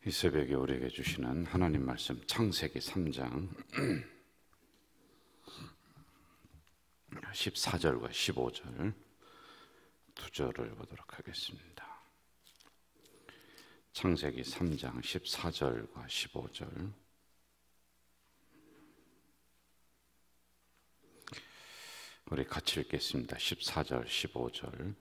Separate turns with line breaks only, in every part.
이 새벽에 우리에게 주시는 하나님 말씀 창세기 3장 14절과 15절 두 절을 보도록 하겠습니다. 창세기 3장 14절과 15절. 우리 같이 읽겠습니다. 14절 15절.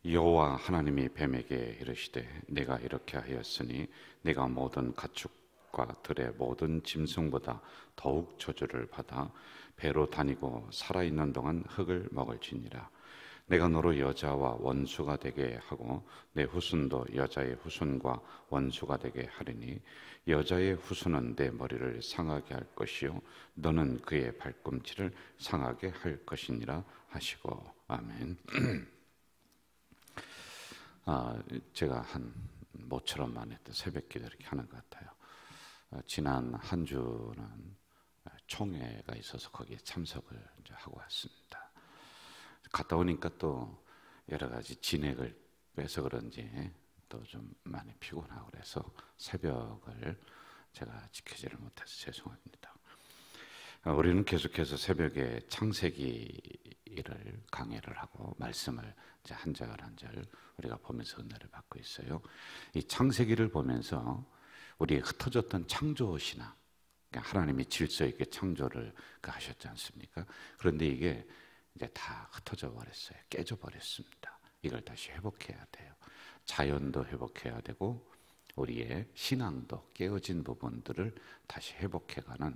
여호와 하나님이 뱀에게 이르시되 내가 이렇게 하였으니 내가 모든 가축과 들의 모든 짐승보다 더욱 저주를 받아 배로 다니고 살아있는 동안 흙을 먹을지니라. 내가 너로 여자와 원수가 되게 하고 내 후손도 여자의 후손과 원수가 되게 하리니 여자의 후손은 내 머리를 상하게 할 것이요 너는 그의 발꿈치를 상하게 할 것이니라 하시고. 아멘. 제가 한 모처럼 만했던 새벽기도 이렇게 하는 것 같아요. 지난 한 주는 총회가 있어서 거기에 참석을 이제 하고 왔습니다. 갔다 오니까 또 여러 가지 진액을 빼서 그런지 또 좀 많이 피곤하고 그래서 새벽을 제가 지키지를 못해서 죄송합니다. 우리는 계속해서 새벽에 창세기를 강의를 하고 말씀을 이제 한 절 한 절 우리가 보면서 은혜를 받고 있어요. 이 창세기를 보면서 우리의 흩어졌던 창조 신앙, 하나님이 질서 있게 창조를 하셨지 않습니까? 그런데 이게 이제 다 흩어져 버렸어요. 깨져 버렸습니다. 이걸 다시 회복해야 돼요. 자연도 회복해야 되고 우리의 신앙도 깨어진 부분들을 다시 회복해가는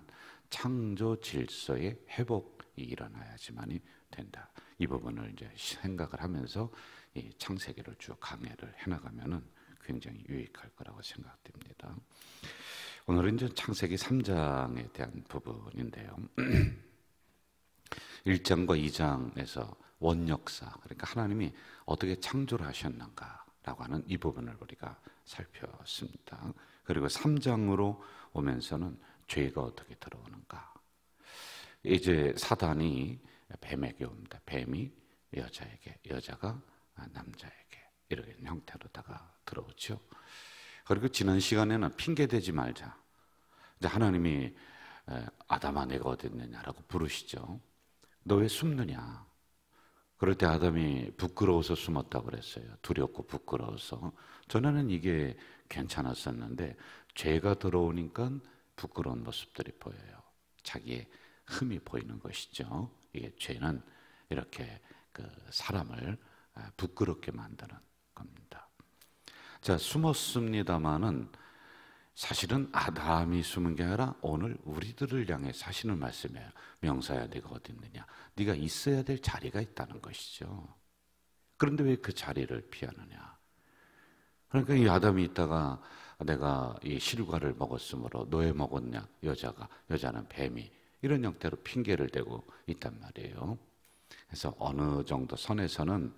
창조 질서의 회복이 일어나야지만이 된다. 이 부분을 이제 생각을 하면서 이 창세기를 쭉 강의를 해나가면은 굉장히 유익할 거라고 생각됩니다. 오늘은 이제 창세기 3장에 대한 부분인데요. 1장과 2장에서 원역사, 그러니까 하나님이 어떻게 창조를 하셨는가라고 하는 이 부분을 우리가 살폈습니다. 그리고 3장으로 오면서는 죄가 어떻게 들어오는가. 이제 사단이 뱀에게 옵니다. 뱀이 여자에게, 여자가 남자에게 이런 형태로다가 들어오죠. 그리고 지난 시간에는 핑계대지 말자. 이제 하나님이 아담아 내가 어디 있느냐라고 부르시죠. 너 왜 숨느냐? 그럴 때 아담이 부끄러워서 숨었다고 그랬어요. 두렵고 부끄러워서. 전에는 이게 괜찮았었는데 죄가 들어오니까 부끄러운 모습들이 보여요. 자기의 흠이 보이는 것이죠. 이게 죄는 이렇게 사람을 부끄럽게 만드는 겁니다. 자, 숨었습니다마는 사실은 아담이 숨은 게 아니라 오늘 우리들을 향해 사시는 말씀이에요. 명사야 네가 어디 있느냐. 네가 있어야 될 자리가 있다는 것이죠. 그런데 왜 그 자리를 피하느냐. 그러니까 이 아담이 있다가 내가 이 실과를 먹었으므로 너왜 먹었냐. 여자는 뱀이 이런 형태로 핑계를 대고 있단 말이에요. 그래서 어느 정도 선에서는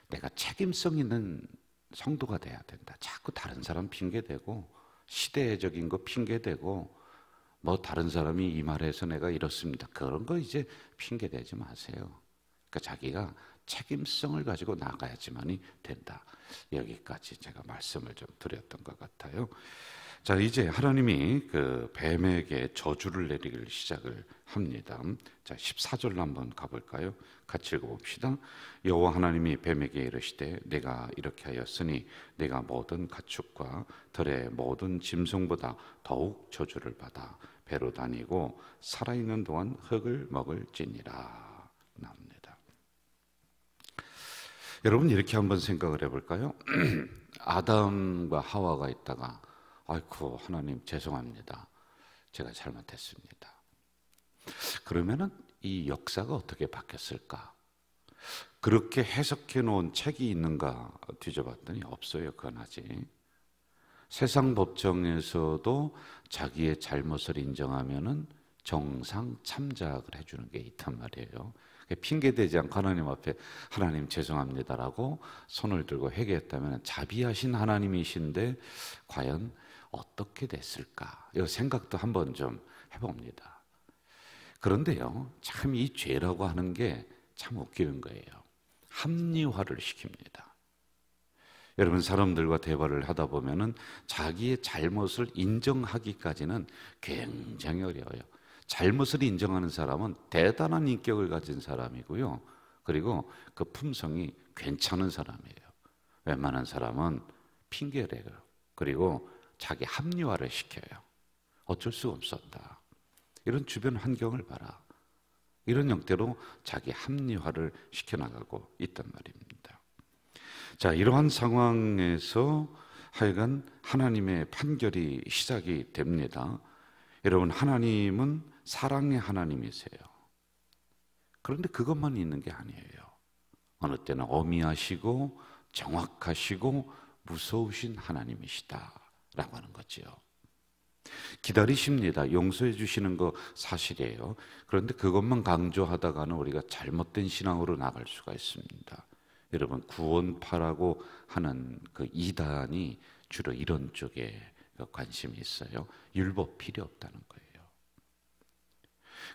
내가 책임성 있는 성도가 돼야 된다. 자꾸 다른 사람 핑계대고 시대적인 거 핑계대고 뭐 다른 사람이 이 말해서 내가 이렇습니다. 그런 거 이제 핑계대지 마세요. 그러니까 자기가 책임성을 가지고 나가야지만이 된다. 여기까지 제가 말씀을 좀 드렸던 것 같아요. 자, 이제 하나님이 뱀에게 저주를 내리기 시작을 합니다. 자, 14절로 한번 가볼까요? 같이 읽어봅시다. 여호와 하나님이 뱀에게 이르시되 내가 이렇게 하였으니 내가 모든 가축과 들의 모든 짐승보다 더욱 저주를 받아 배로 다니고 살아있는 동안 흙을 먹을지니라 나옵니다. 여러분 이렇게 한번 생각을 해볼까요? 아담과 하와가 있다가 아이고 하나님 죄송합니다. 제가 잘못했습니다. 그러면은 이 역사가 어떻게 바뀌었을까? 그렇게 해석해 놓은 책이 있는가 뒤져봤더니 없어요. 그건 아직. 세상 법정에서도 자기의 잘못을 인정하면은 정상 참작을 해주는 게 있단 말이에요. 핑계대지 않고 하나님 앞에 하나님 죄송합니다라고 손을 들고 회개했다면 자비하신 하나님이신데 과연 어떻게 됐을까? 이 생각도 한번 좀 해봅니다. 그런데요, 참 이 죄라고 하는 게 참 웃기는 거예요. 합리화를 시킵니다. 여러분, 사람들과 대화를 하다 보면은 자기의 잘못을 인정하기까지는 굉장히 어려워요. 잘못을 인정하는 사람은 대단한 인격을 가진 사람이고요. 그리고 그 품성이 괜찮은 사람이에요. 웬만한 사람은 핑계를 대요. 그리고 자기 합리화를 시켜요. 어쩔 수 없었다. 이런 주변 환경을 봐라. 이런 형태로 자기 합리화를 시켜나가고 있단 말입니다. 자, 이러한 상황에서 하여간 하나님의 판결이 시작이 됩니다. 여러분, 하나님은 사랑의 하나님이세요. 그런데 그것만 있는 게 아니에요. 어느 때는 어미하시고 정확하시고 무서우신 하나님이시다라고 하는 거죠. 기다리십니다. 용서해 주시는 거 사실이에요. 그런데 그것만 강조하다가는 우리가 잘못된 신앙으로 나갈 수가 있습니다. 여러분, 구원파라고 하는 그 이단이 주로 이런 쪽에 관심이 있어요. 율법 필요 없다는 거예요.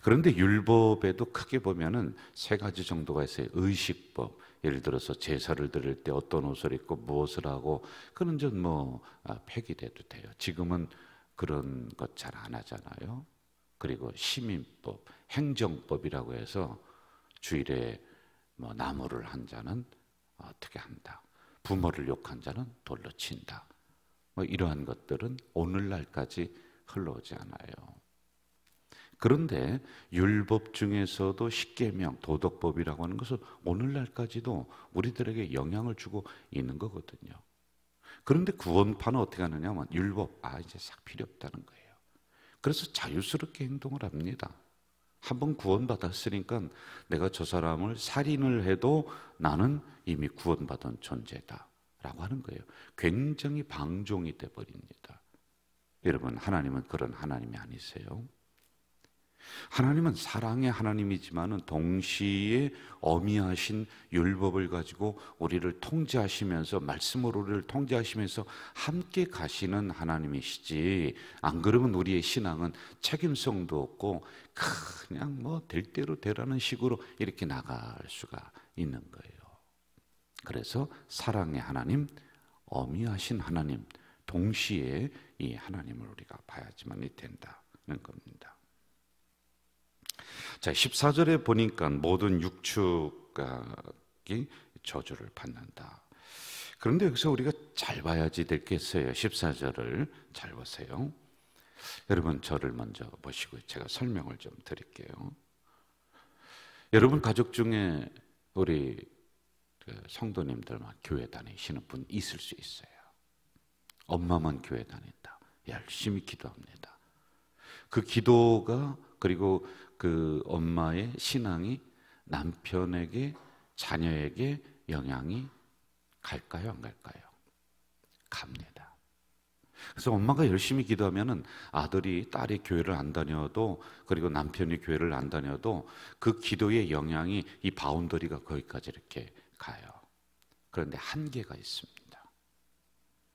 그런데 율법에도 크게 보면은 세 가지 정도가 있어요. 의식법, 예를 들어서 제사를 드릴 때 어떤 옷을 입고 무엇을 하고, 그런 좀 폐기돼도 돼요. 지금은 그런 것 잘 안 하잖아요. 그리고 시민법, 행정법이라고 해서 주일에 나무를 한 자는 어떻게 한다, 부모를 욕한 자는 돌로 친다, 이러한 것들은 오늘날까지 흘러오지 않아요. 그런데 율법 중에서도 십계명, 도덕법이라고 하는 것은 오늘날까지도 우리들에게 영향을 주고 있는 거거든요. 그런데 구원파는 어떻게 하느냐 하면 율법, 이제 싹 필요 없다는 거예요. 그래서 자유스럽게 행동을 합니다. 한번 구원받았으니까 내가 저 사람을 살인을 해도 나는 이미 구원받은 존재다 라고 하는 거예요. 굉장히 방종이 돼버립니다. 여러분, 하나님은 그런 하나님이 아니세요. 하나님은 사랑의 하나님이지만은 동시에 어미하신 율법을 가지고 우리를 통제하시면서, 말씀으로 우리를 통제하시면서 함께 가시는 하나님이시지, 안 그러면 우리의 신앙은 책임성도 없고 그냥 될 대로 되라는 식으로 이렇게 나갈 수가 있는 거예요. 그래서 사랑의 하나님, 어미하신 하나님, 동시에 이 하나님을 우리가 봐야지만이 된다는 겁니다. 자, 14절에 보니까 모든 육축이 저주를 받는다. 그런데 여기서 우리가 잘 봐야지 되겠어요. 14절을 잘 보세요. 여러분, 저를 먼저 보시고 제가 설명을 좀 드릴게요. 여러분 가족 중에 우리 성도님들만 교회 다니시는 분 있을 수 있어요. 엄마만 교회 다닌다. 열심히 기도합니다. 그 기도가, 그리고 그 엄마의 신앙이 남편에게, 자녀에게 영향이 갈까요, 안 갈까요? 갑니다. 그래서 엄마가 열심히 기도하면은 아들이, 딸이 교회를 안 다녀도, 그리고 남편이 교회를 안 다녀도 그 기도의 영향이, 이 바운더리가 거기까지 이렇게 가요. 그런데 한계가 있습니다.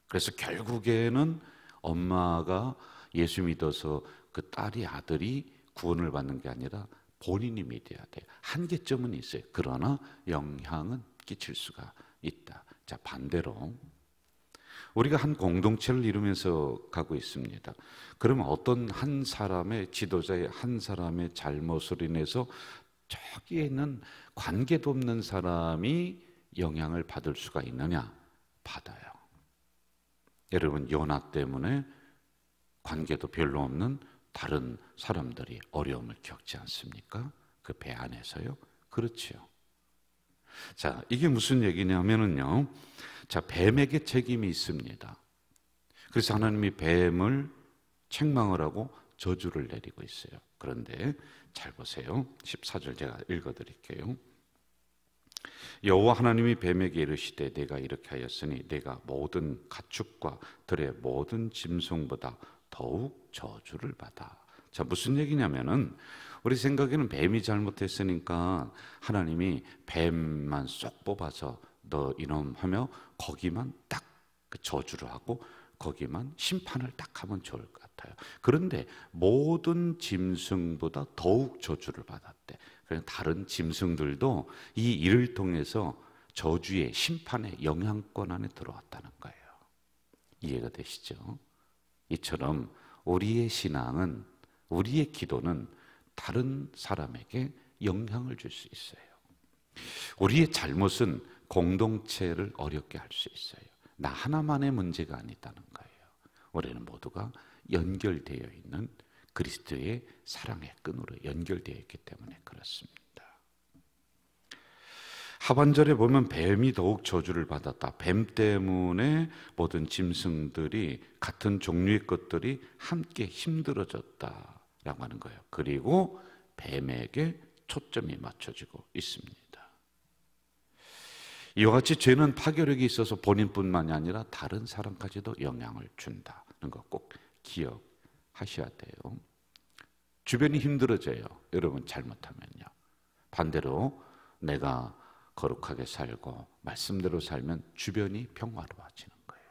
그래서 결국에는 엄마가 예수 믿어서 그 딸이, 아들이 구원을 받는 게 아니라 본인이 믿어야 돼요. 한계점은 있어요. 그러나 영향은 끼칠 수가 있다. 자, 반대로 우리가 한 공동체를 이루면서 가고 있습니다. 그러면 어떤 한 사람의, 지도자의 한 사람의 잘못으로 인해서 저기에 있는 관계도 없는 사람이 영향을 받을 수가 있느냐? 받아요. 여러분, 요나 때문에 관계도 별로 없는 다른 사람들이 어려움을 겪지 않습니까? 그 배 안에서요. 그렇지요. 자, 이게 무슨 얘기냐면은요, 자, 뱀에게 책임이 있습니다. 그래서 하나님이 뱀을 책망을 하고 저주를 내리고 있어요. 그런데 잘 보세요. 14절 제가 읽어드릴게요. 여호와 하나님이 뱀에게 이르시되 내가 이렇게 하였으니 내가 모든 가축과 들의 모든 짐승보다 더욱 저주를 받아. 자, 무슨 얘기냐면은 우리 생각에는 뱀이 잘못했으니까 하나님이 뱀만 쏙 뽑아서 너 이놈 하며 거기만 딱 저주를 하고 거기만 심판을 딱 하면 좋을 것 같아요. 그런데 모든 짐승보다 더욱 저주를 받았대. 그래서 다른 짐승들도 이 일을 통해서 저주의 심판의 영향권 안에 들어왔다는 거예요. 이해가 되시죠? 이처럼 우리의 신앙은, 우리의 기도는 다른 사람에게 영향을 줄 수 있어요. 우리의 잘못은 공동체를 어렵게 할 수 있어요. 나 하나만의 문제가 아니다는 거예요. 우리는 모두가 연결되어 있는 그리스도의 사랑의 끈으로 연결되어 있기 때문에 그렇습니다. 하반절에 보면 뱀이 더욱 저주를 받았다. 뱀 때문에 모든 짐승들이, 같은 종류의 것들이 함께 힘들어졌다라고 하는 거예요. 그리고 뱀에게 초점이 맞춰지고 있습니다. 이와 같이 죄는 파괴력이 있어서 본인뿐만이 아니라 다른 사람까지도 영향을 준다는 거 꼭 기억하셔야 돼요. 주변이 힘들어져요. 여러분 잘못하면요. 반대로 내가 거룩하게 살고 말씀대로 살면 주변이 평화로워지는 거예요.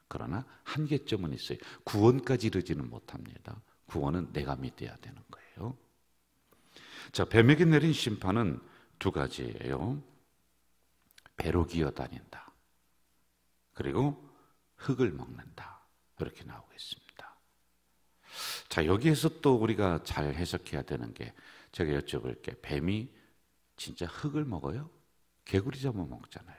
그러나 한계점은 있어요. 구원까지 이르지는 못합니다. 구원은 내가 믿어야 되는 거예요. 자, 뱀에게 내린 심판은 두 가지예요. 배로 기어다닌다. 그리고 흙을 먹는다. 이렇게 나오고 있습니다. 자, 여기에서 또 우리가 잘 해석해야 되는 게, 제가 여쭤볼게. 뱀이 진짜 흙을 먹어요? 개구리 잡아먹잖아요.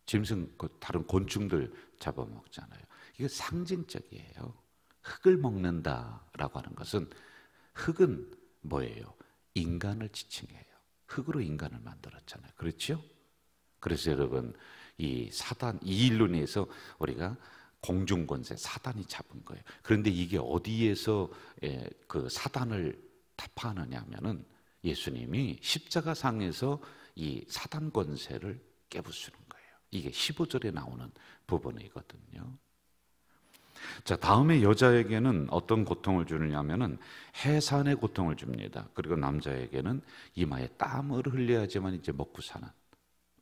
짐승, 다른 곤충들 잡아먹잖아요. 이게 상징적이에요. 흙을 먹는다라고 하는 것은, 흙은 뭐예요? 인간을 지칭해요. 흙으로 인간을 만들었잖아요. 그렇죠? 그래서 여러분, 이 사단, 이 일론에서 우리가 공중권세, 사단이 잡은 거예요. 그런데 이게 어디에서 그 사단을 타파하느냐 하면은, 예수님이 십자가상에서 이 사단 권세를 깨부수는 거예요. 이게 15절에 나오는 부분이거든요. 자, 다음에 여자에게는 어떤 고통을 주느냐 하면은 해산의 고통을 줍니다. 그리고 남자에게는 이마에 땀을 흘려야지만 이제 먹고 사는,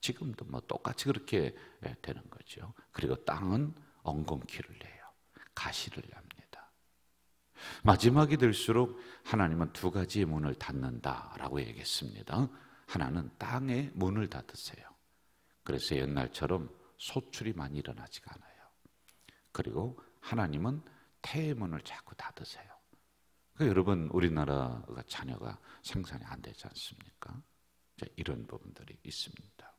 지금도 뭐 똑같이 그렇게 되는 거죠. 그리고 땅은 엉겅퀴를 내요. 가시를 납니다. 마지막이 될수록 하나님은 두 가지의 문을 닫는다라고 얘기했습니다. 하나는 땅의 문을 닫으세요. 그래서 옛날처럼 소출이 많이 일어나지가 않아요. 그리고 하나님은 태의 문을 자꾸 닫으세요. 그러니까 여러분, 우리나라가 자녀가 생산이 안 되지 않습니까? 자, 이런 부분들이 있습니다.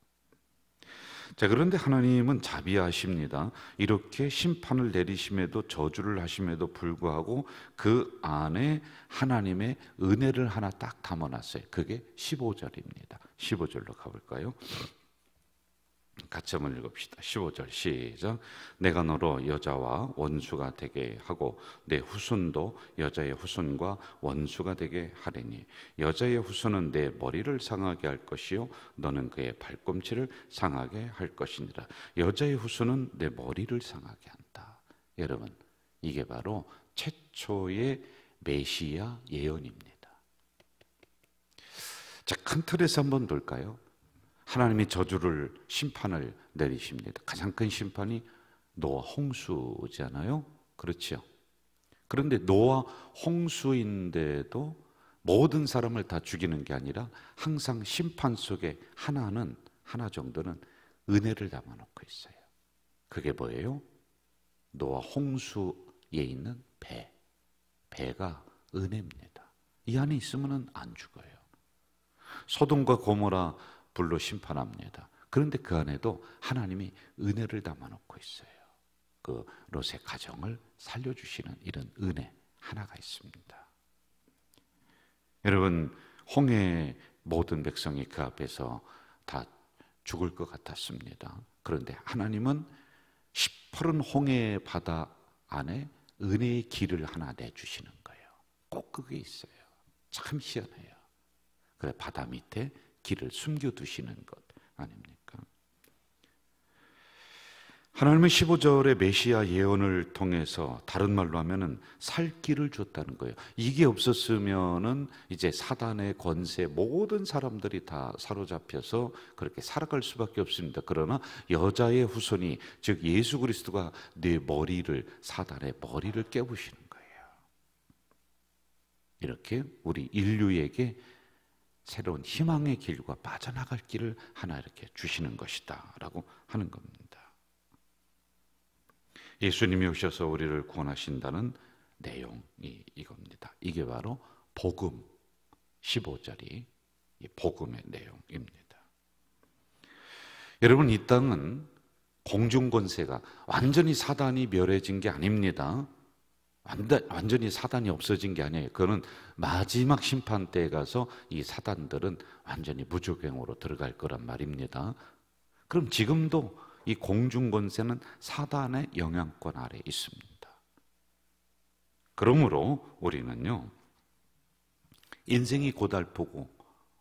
자, 그런데 하나님은 자비하십니다. 이렇게 심판을 내리심에도, 저주를 하심에도 불구하고 그 안에 하나님의 은혜를 하나 딱 담아놨어요. 그게 15절입니다. 15절로 가볼까요? 같이 한번 읽읍시다. 15절 시작. 내가 너로 여자와 원수가 되게 하고 내 후손도 여자의 후손과 원수가 되게 하리니 여자의 후손은 내 머리를 상하게 할 것이요 너는 그의 발꿈치를 상하게 할 것이니라. 여자의 후손은 내 머리를 상하게 한다. 여러분, 이게 바로 최초의 메시아 예언입니다. 자, 큰 틀에서 한번 볼까요? 하나님이 저주를, 심판을 내리십니다. 가장 큰 심판이 노아 홍수잖아요. 그렇죠? 그런데 노아 홍수인데도 모든 사람을 다 죽이는 게 아니라 항상 심판 속에 하나 정도는 은혜를 담아놓고 있어요. 그게 뭐예요? 노아 홍수에 있는 배가 은혜입니다. 이 안에 있으면 안 죽어요. 소돔과 고모라 불로 심판합니다. 그런데 그 안에도 하나님이 은혜를 담아놓고 있어요. 그 롯의 가정을 살려주시는 이런 은혜 하나가 있습니다. 여러분, 홍해 모든 백성이 그 앞에서 다 죽을 것 같았습니다. 그런데 하나님은 시퍼런 홍해 바다 안에 은혜의 길을 하나 내주시는 거예요. 꼭 그게 있어요. 참 희한해요. 그래, 바다 밑에 길을 숨겨두시는 것 아닙니까? 하나님은 15절의 메시아 예언을 통해서 다른 말로 하면은 살 길을 줬다는 거예요. 이게 없었으면은 이제 사단의 권세, 모든 사람들이 다 사로잡혀서 그렇게 살아갈 수밖에 없습니다. 그러나 여자의 후손이, 즉 예수 그리스도가 내 머리를, 사단의 머리를 깨부시는 거예요. 이렇게 우리 인류에게 새로운 희망의 길과 빠져나갈 길을 하나 이렇게 주시는 것이다 라고 하는 겁니다. 예수님이 오셔서 우리를 구원하신다는 내용이 이겁니다. 이게 바로 복음 15절이 이 복음의 내용입니다. 여러분, 이 땅은 공중권세가 완전히 사단이 멸해진 게 아닙니다. 완전히 사단이 없어진 게 아니에요. 그거는 마지막 심판 때에 가서 이 사단들은 완전히 무조갱으로 들어갈 거란 말입니다. 그럼 지금도 이 공중권세는 사단의 영향권 아래 있습니다. 그러므로 우리는요, 인생이 고달프고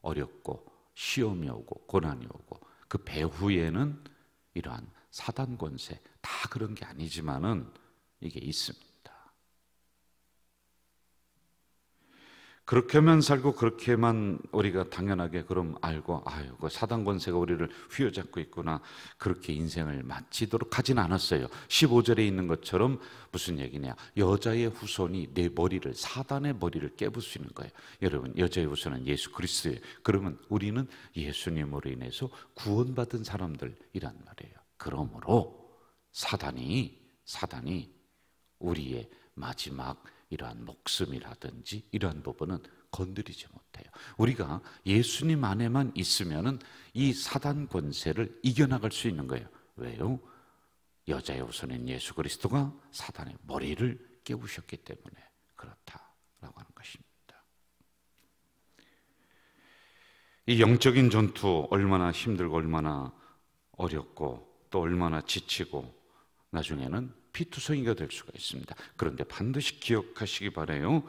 어렵고 시험이 오고 고난이 오고 그 배후에는 이러한 사단 권세, 다 그런 게 아니지만은 이게 있습니다. 그렇게만 살고 그렇게만 우리가 당연하게 그럼 알고, 아유, 그 사단 권세가 우리를 휘어잡고 있구나, 그렇게 인생을 마치도록 하진 않았어요. 15절에 있는 것처럼 무슨 얘기냐, 여자의 후손이 내 머리를, 사단의 머리를 깨부수는 거예요. 여러분, 여자의 후손은 예수 그리스도예요. 그러면 우리는 예수님으로 인해서 구원받은 사람들이란 말이에요. 그러므로 사단이 우리의 마지막 이러한 목숨이라든지 이러한 부분은 건드리지 못해요. 우리가 예수님 안에만 있으면은 이 사단 권세를 이겨나갈 수 있는 거예요. 왜요? 여자의 후손인 예수 그리스도가 사단의 머리를 깨우셨기 때문에 그렇다라고 하는 것입니다. 이 영적인 전투 얼마나 힘들고 얼마나 어렵고 또 얼마나 지치고 나중에는 피투성이가 될 수가 있습니다. 그런데 반드시 기억하시기 바라요.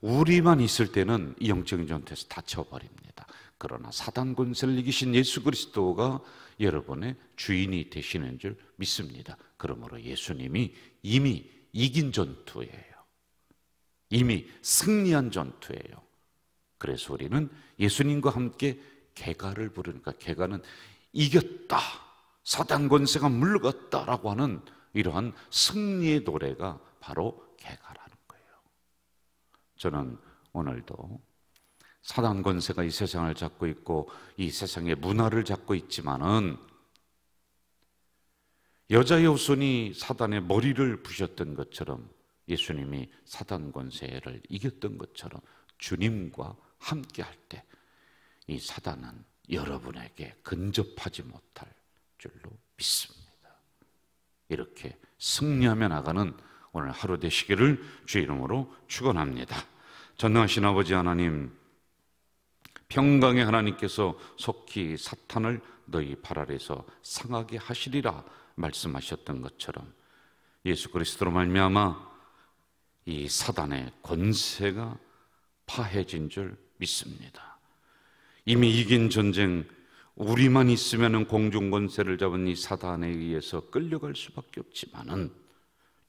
우리만 있을 때는 이 영적인 전투에서 다쳐버립니다. 그러나 사단 권세를 이기신 예수 그리스도가 여러분의 주인이 되시는 줄 믿습니다. 그러므로 예수님이 이미 이긴 전투예요. 이미 승리한 전투예요. 그래서 우리는 예수님과 함께 개가를 부르니까, 개가는 이겼다, 사단 권세가 물러갔다라고 하는 이러한 승리의 노래가 바로 개가라는 거예요. 저는 오늘도 사단 권세가 이 세상을 잡고 있고 이 세상의 문화를 잡고 있지만은, 여자의 후손이 사단의 머리를 부셨던 것처럼 예수님이 사단 권세를 이겼던 것처럼 주님과 함께 할 때 이 사단은 여러분에게 근접하지 못할 줄로 믿습니다. 이렇게 승리하며 나가는 오늘 하루 되시기를 주의 이름으로 축원합니다. 전능하신 아버지 하나님, 평강의 하나님께서 속히 사탄을 너희 발 아래에서 상하게 하시리라 말씀하셨던 것처럼 예수 그리스도로 말미암아 이 사단의 권세가 파해진 줄 믿습니다. 이미 이긴 전쟁, 우리만 있으면 공중 권세를 잡은 이 사단에 의해서 끌려갈 수밖에 없지만은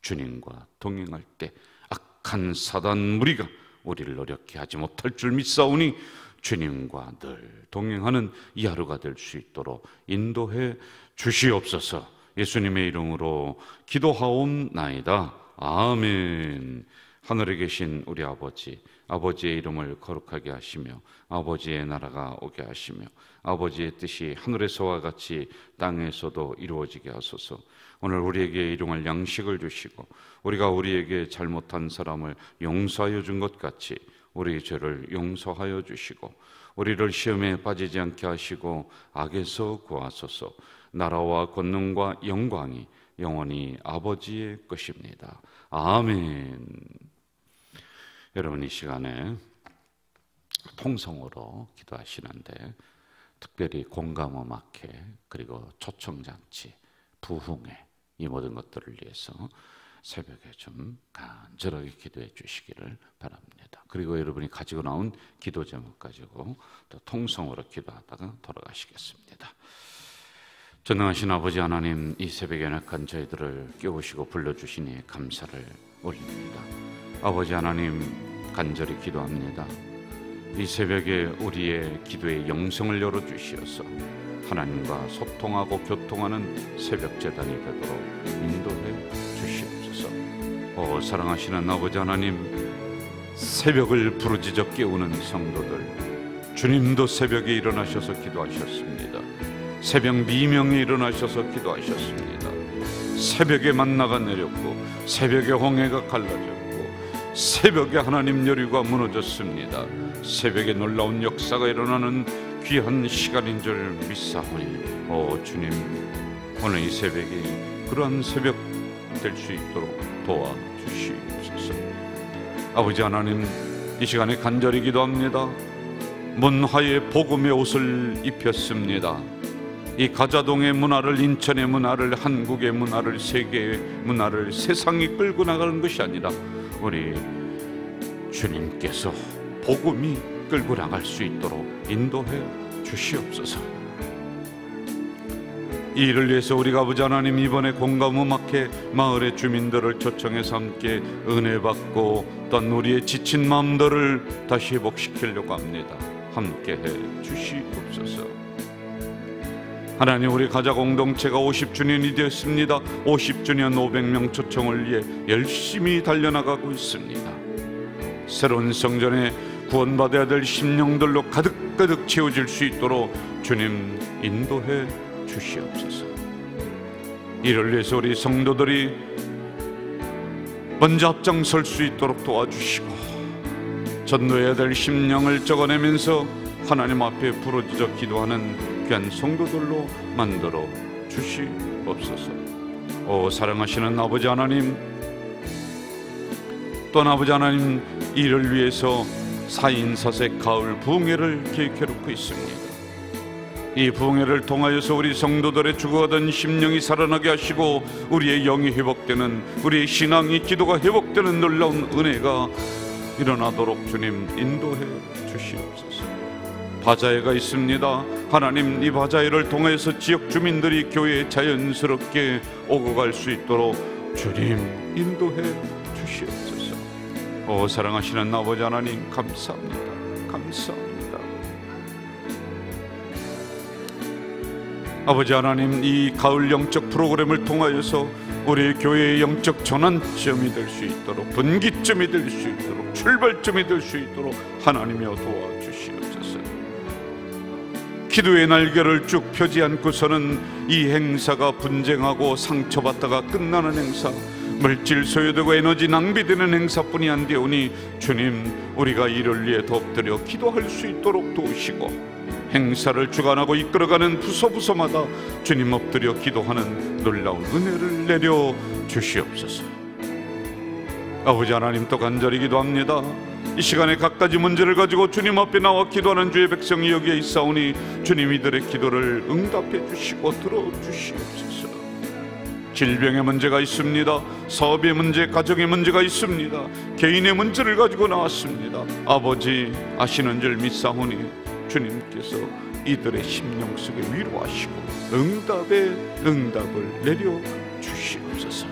주님과 동행할 때 악한 사단 무리가 우리를 어렵게 하지 못할 줄 믿사오니 주님과 늘 동행하는 이 하루가 될 수 있도록 인도해 주시옵소서. 예수님의 이름으로 기도하옵나이다. 아멘. 하늘에 계신 우리 아버지, 아버지의 이름을 거룩하게 하시며 아버지의 나라가 오게 하시며 아버지의 뜻이 하늘에서와 같이 땅에서도 이루어지게 하소서. 오늘 우리에게 일용할 양식을 주시고 우리가 우리에게 잘못한 사람을 용서하여 준 것 같이 우리의 죄를 용서하여 주시고 우리를 시험에 빠지지 않게 하시고 악에서 구하소서. 나라와 권능과 영광이 영원히 아버지의 것입니다. 아멘. 여러분, 이 시간에 통성으로 기도하시는데 특별히 공감음악회 그리고 초청잔치, 부흥회 이 모든 것들을 위해서 새벽에 좀 간절하게 기도해 주시기를 바랍니다. 그리고 여러분이 가지고 나온 기도 제목 가지고 또 통성으로 기도하다가 돌아가시겠습니다. 전능하신 아버지 하나님, 이 새벽에 연약한 저희들을 깨우시고 불러주시니 감사를 올립니다. 아버지 하나님, 간절히 기도합니다. 이 새벽에 우리의 기도의 영성을 열어주시어서 하나님과 소통하고 교통하는 새벽 제단이 되도록 인도해 주시옵소서. 사랑하시는 아버지 하나님, 새벽을 부르짖어 깨우는 성도들 주님도 새벽에 일어나셔서 기도하셨습니다. 새벽 미명에 일어나셔서 기도하셨습니다. 새벽에 만나가 내렸고 새벽에 홍해가 갈라졌고 새벽에 하나님 여리고가 무너졌습니다. 새벽에 놀라운 역사가 일어나는 귀한 시간인 줄 믿사오니 주님, 오늘 이 새벽이 그러한 새벽 될 수 있도록 도와주시옵소서. 아버지 하나님, 이 시간에 간절히 기도합니다. 문화의 복음의 옷을 입혔습니다. 이 가자동의 문화를, 인천의 문화를, 한국의 문화를, 세계의 문화를 세상이 끌고 나가는 것이 아니라 우리 주님께서 복음이 끌고 나갈 수 있도록 인도해 주시옵소서. 이 일을 위해서 우리가 아버지 하나님, 이번에 공감음악회 마을의 주민들을 초청해서 함께 은혜 받고 또 우리의 지친 마음들을 다시 회복시키려고 합니다. 함께 해 주시옵소서. 하나님, 우리 가자 공동체가 50주년이 되었습니다. 50주년 500명 초청을 위해 열심히 달려나가고 있습니다. 새로운 성전에 구원받아야 될 심령들로 가득가득 채워질 수 있도록 주님 인도해 주시옵소서. 이를 위해서 우리 성도들이 먼저 앞장설 수 있도록 도와주시고, 전도해야 될 심령을 적어내면서 하나님 앞에 부르짖어 기도하는 귀한 성도들로 만들어 주시옵소서. 사랑하시는 아버지 하나님, 또한 아버지 하나님, 이를 위해서 4인 사색 가을 부흥회를 계획해 놓고 있습니다. 이 부흥회를 통하여서 우리 성도들의 죽어가던 심령이 살아나게 하시고 우리의 영이 회복되는, 우리의 신앙이, 기도가 회복되는 놀라운 은혜가 일어나도록 주님 인도해 주시옵소서. 바자회가 있습니다. 하나님, 이 바자회를 통해서 지역 주민들이 교회에 자연스럽게 오고 갈 수 있도록 주님 인도해 주시옵소서. 사랑하시는 아버지 하나님, 감사합니다. 감사합니다. 아버지 하나님, 이 가을 영적 프로그램을 통하여서 우리 교회의 영적 전환점이 될 수 있도록, 분기점이 될 수 있도록, 출발점이 될 수 있도록 하나님이여 도와주시옵소서. 기도의 날개를 쭉 펴지 않고서는 이 행사가 분쟁하고 상처받다가 끝나는 행사, 물질 소요되고 에너지 낭비되는 행사뿐이 안 되오니 주님, 우리가 이를 위해 더 엎드려 기도할 수 있도록 도우시고, 행사를 주관하고 이끌어가는 부서부서마다 주님 엎드려 기도하는 놀라운 은혜를 내려 주시옵소서. 아버지 하나님, 또 간절히 기도합니다. 이 시간에 갖가지 문제를 가지고 주님 앞에 나와 기도하는 주의 백성이 여기에 있사오니 주님, 이들의 기도를 응답해 주시고 들어주시옵소서. 질병의 문제가 있습니다. 사업의 문제, 가정의 문제가 있습니다. 개인의 문제를 가지고 나왔습니다. 아버지 아시는 줄 믿사오니 주님께서 이들의 심령 속에 위로하시고 응답의 응답을 내려 주시옵소서.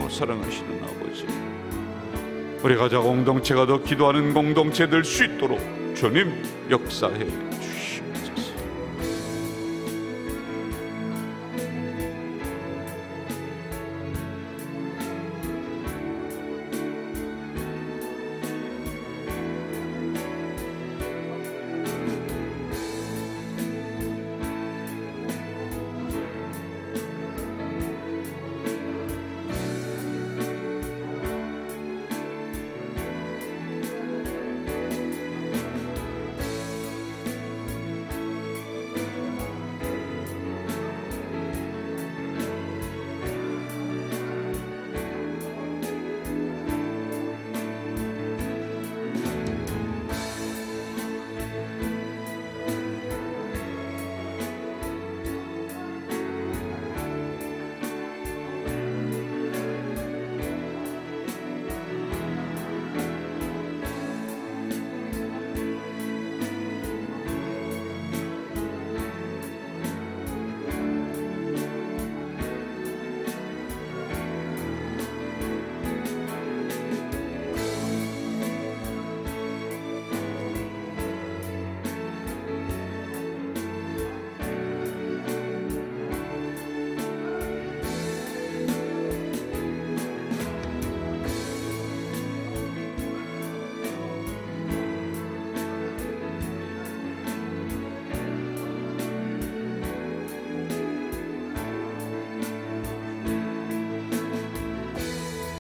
사랑하시는 아버지, 우리 가자 공동체가 더 기도하는 공동체 될 수 있도록 주님 역사해